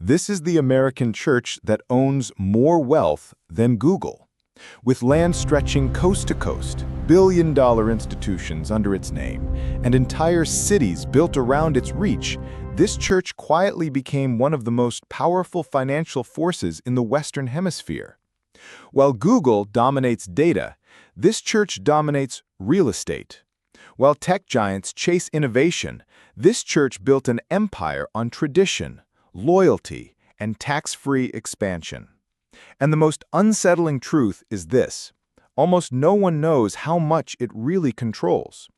This is the American church that owns more wealth than Google. With land stretching coast to coast, billion-dollar institutions under its name, and entire cities built around its reach, this church quietly became one of the most powerful financial forces in the Western Hemisphere. While Google dominates data, this church dominates real estate. While tech giants chase innovation, this church built an empire on tradition, loyalty, and tax-free expansion. And the most unsettling truth is this: almost no one knows how much it really controls.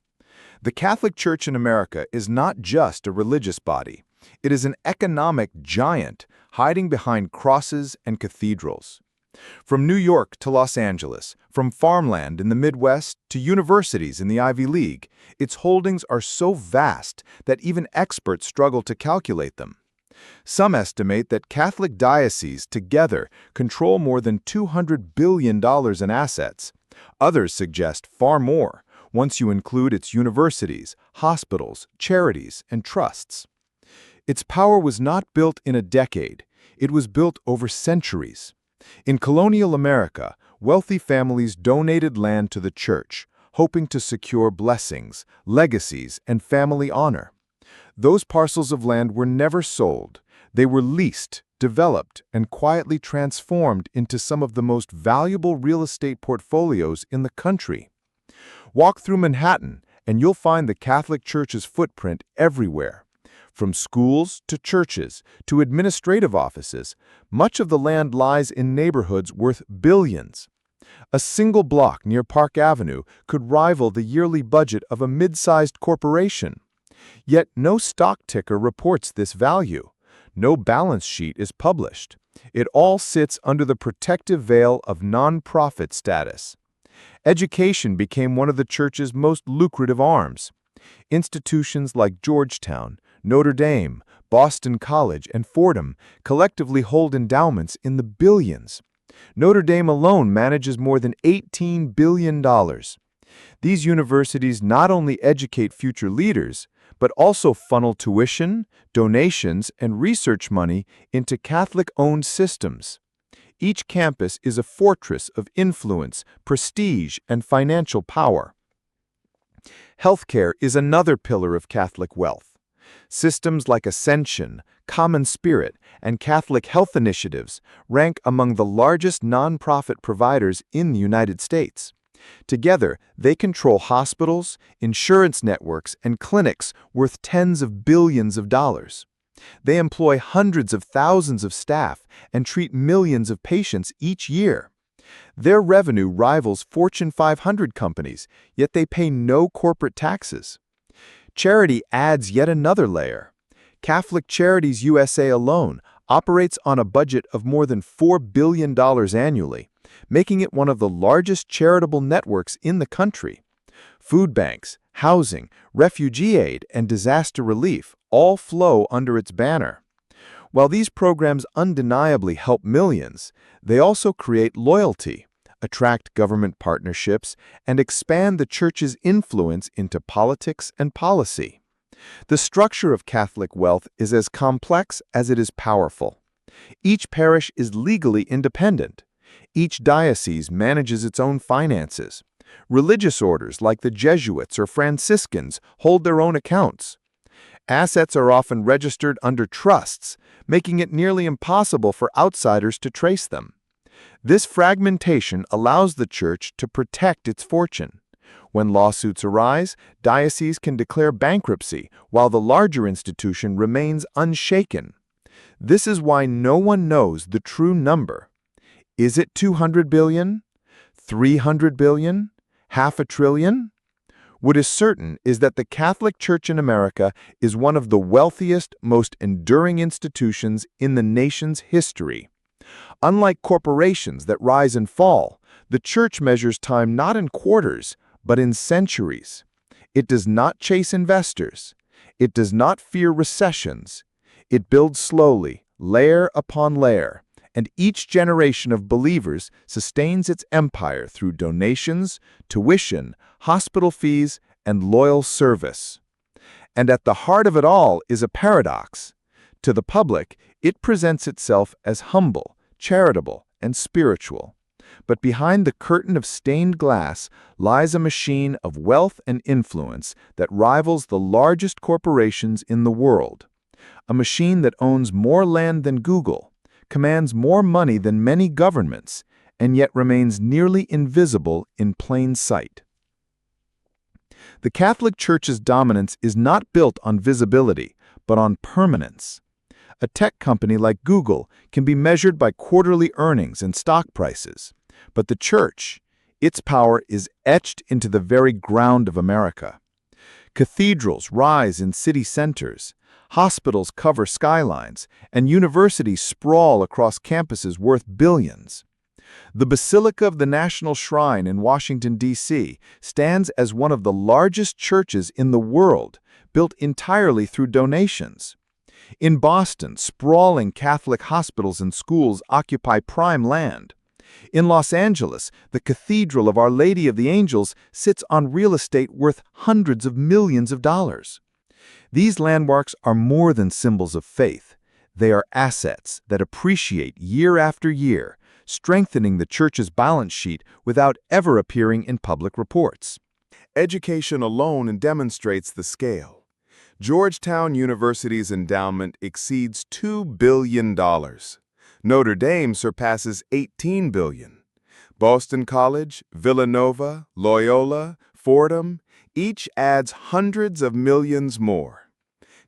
The Catholic Church in America is not just a religious body. It is an economic giant hiding behind crosses and cathedrals. From New York to Los Angeles, from farmland in the Midwest to universities in the Ivy League, its holdings are so vast that even experts struggle to calculate them. Some estimate that Catholic dioceses together control more than $200 billion in assets. Others suggest far more, once you include its universities, hospitals, charities, and trusts. Its power was not built in a decade. It was built over centuries. In colonial America, wealthy families donated land to the church, hoping to secure blessings, legacies, and family honor. Those parcels of land were never sold. They were leased, developed, and quietly transformed into some of the most valuable real estate portfolios in the country. Walk through Manhattan, and you'll find the Catholic Church's footprint everywhere. From schools to churches to administrative offices, much of the land lies in neighborhoods worth billions. A single block near Park Avenue could rival the yearly budget of a mid-sized corporation. Yet no stock ticker reports this value. No balance sheet is published. It all sits under the protective veil of nonprofit status. Education became one of the church's most lucrative arms. Institutions like Georgetown, Notre Dame, Boston College, and Fordham collectively hold endowments in the billions. Notre Dame alone manages more than $18 billion. These universities not only educate future leaders, but also funnel tuition, donations, and research money into Catholic-owned systems. Each campus is a fortress of influence, prestige, and financial power. Healthcare is another pillar of Catholic wealth. Systems like Ascension, Common Spirit, and Catholic Health Initiatives rank among the largest nonprofit providers in the United States. Together, they control hospitals, insurance networks, and clinics worth tens of billions of dollars. They employ hundreds of thousands of staff and treat millions of patients each year. Their revenue rivals Fortune 500 companies, yet they pay no corporate taxes. Charity adds yet another layer. Catholic Charities USA alone operates on a budget of more than $4 billion annually, making it one of the largest charitable networks in the country. Food banks, housing, refugee aid, and disaster relief all flow under its banner. While these programs undeniably help millions, they also create loyalty, attract government partnerships, and expand the church's influence into politics and policy. The structure of Catholic wealth is as complex as it is powerful. Each parish is legally independent. Each diocese manages its own finances. Religious orders like the Jesuits or Franciscans hold their own accounts. Assets are often registered under trusts, making it nearly impossible for outsiders to trace them. This fragmentation allows the church to protect its fortune. When lawsuits arise, dioceses can declare bankruptcy, while the larger institution remains unshaken. This is why no one knows the true number. Is it 200 billion? 300 billion? Half a trillion? What is certain is that the Catholic Church in America is one of the wealthiest, most enduring institutions in the nation's history. Unlike corporations that rise and fall, the Church measures time not in quarters, but in centuries. It does not chase investors. It does not fear recessions. It builds slowly, layer upon layer, and each generation of believers sustains its empire through donations, tuition, hospital fees, and loyal service. And at the heart of it all is a paradox. To the public, it presents itself as humble, charitable, and spiritual. But behind the curtain of stained glass lies a machine of wealth and influence that rivals the largest corporations in the world. A machine that owns more land than Google, commands more money than many governments, and yet remains nearly invisible in plain sight. The Catholic Church's dominance is not built on visibility, but on permanence. A tech company like Google can be measured by quarterly earnings and stock prices. But the Church, its power is etched into the very ground of America. Cathedrals rise in city centers, hospitals cover skylines, and universities sprawl across campuses worth billions. The Basilica of the National Shrine in Washington, D.C., stands as one of the largest churches in the world, built entirely through donations. In Boston, sprawling Catholic hospitals and schools occupy prime land. In Los Angeles, the Cathedral of Our Lady of the Angels sits on real estate worth hundreds of millions of dollars. These landmarks are more than symbols of faith. They are assets that appreciate year after year, strengthening the Church's balance sheet without ever appearing in public reports. Education alone demonstrates the scale. Georgetown University's endowment exceeds $2 billion. Notre Dame surpasses $18 billion. Boston College, Villanova, Loyola, Fordham, each adds hundreds of millions more.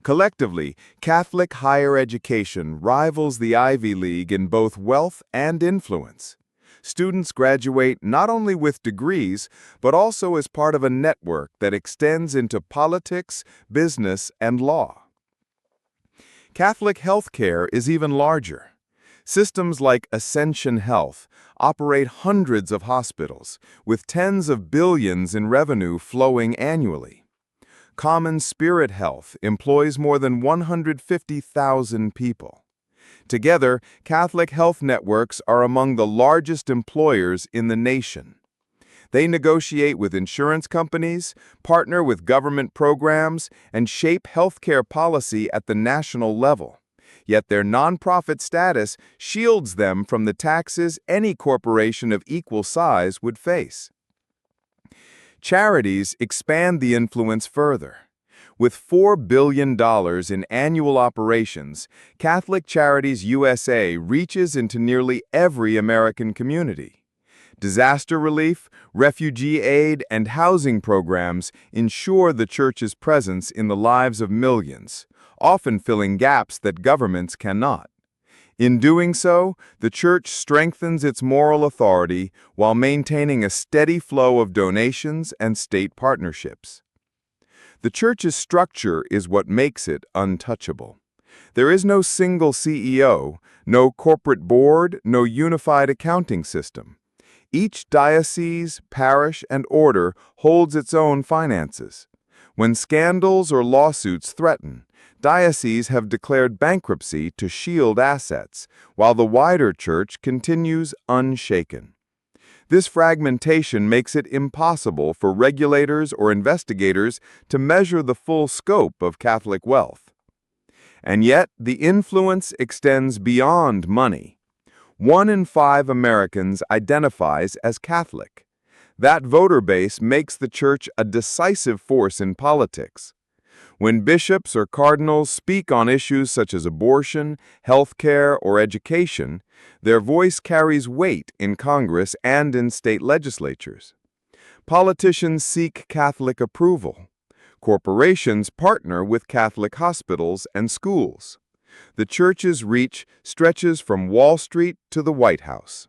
Collectively, Catholic higher education rivals the Ivy League in both wealth and influence. Students graduate not only with degrees, but also as part of a network that extends into politics, business, and law. Catholic healthcare is even larger. Systems like Ascension Health operate hundreds of hospitals, with tens of billions in revenue flowing annually. Common Spirit Health employs more than 150,000 people. Together, Catholic health networks are among the largest employers in the nation. They negotiate with insurance companies, partner with government programs, and shape healthcare policy at the national level. Yet their nonprofit status shields them from the taxes any corporation of equal size would face. Charities expand the influence further. With $4 billion in annual operations, Catholic Charities USA reaches into nearly every American community. Disaster relief, refugee aid, and housing programs ensure the Church's presence in the lives of millions, often filling gaps that governments cannot. In doing so, the Church strengthens its moral authority while maintaining a steady flow of donations and state partnerships. The Church's structure is what makes it untouchable. There is no single CEO, no corporate board, no unified accounting system. Each diocese, parish, and order holds its own finances. When scandals or lawsuits threaten, dioceses have declared bankruptcy to shield assets, while the wider Church continues unshaken. This fragmentation makes it impossible for regulators or investigators to measure the full scope of Catholic wealth. And yet, the influence extends beyond money. 1 in 5 Americans identifies as Catholic. That voter base makes the Church a decisive force in politics. When bishops or cardinals speak on issues such as abortion, healthcare, or education, their voice carries weight in Congress and in state legislatures. Politicians seek Catholic approval. Corporations partner with Catholic hospitals and schools. The Church's reach stretches from Wall Street to the White House.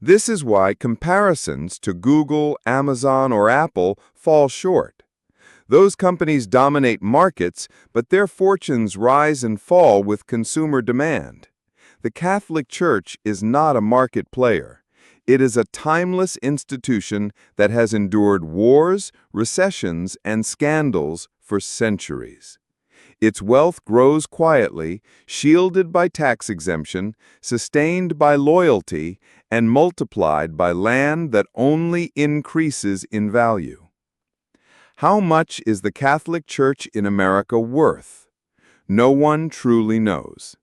This is why comparisons to Google, Amazon, or Apple fall short. Those companies dominate markets, but their fortunes rise and fall with consumer demand. The Catholic Church is not a market player. It is a timeless institution that has endured wars, recessions, and scandals for centuries. Its wealth grows quietly, shielded by tax exemption, sustained by loyalty, and multiplied by land that only increases in value. How much is the Catholic Church in America worth? No one truly knows.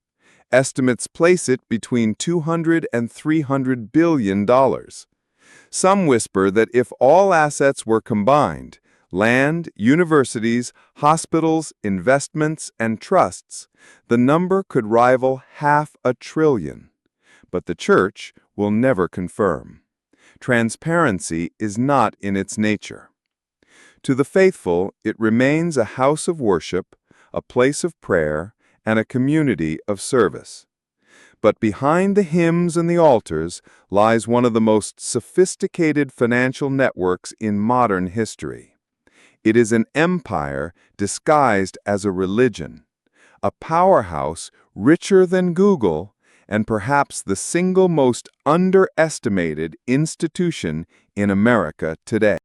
Estimates place it between $200 and $300 billion. Some whisper that if all assets were combined, land, universities, hospitals, investments, and trusts, the number could rival $500 billion. But the Church will never confirm. Transparency is not in its nature. To the faithful, it remains a house of worship, a place of prayer, and a community of service. But behind the hymns and the altars lies one of the most sophisticated financial networks in modern history. It is an empire disguised as a religion, a powerhouse richer than Google, and perhaps the single most underestimated institution in America today.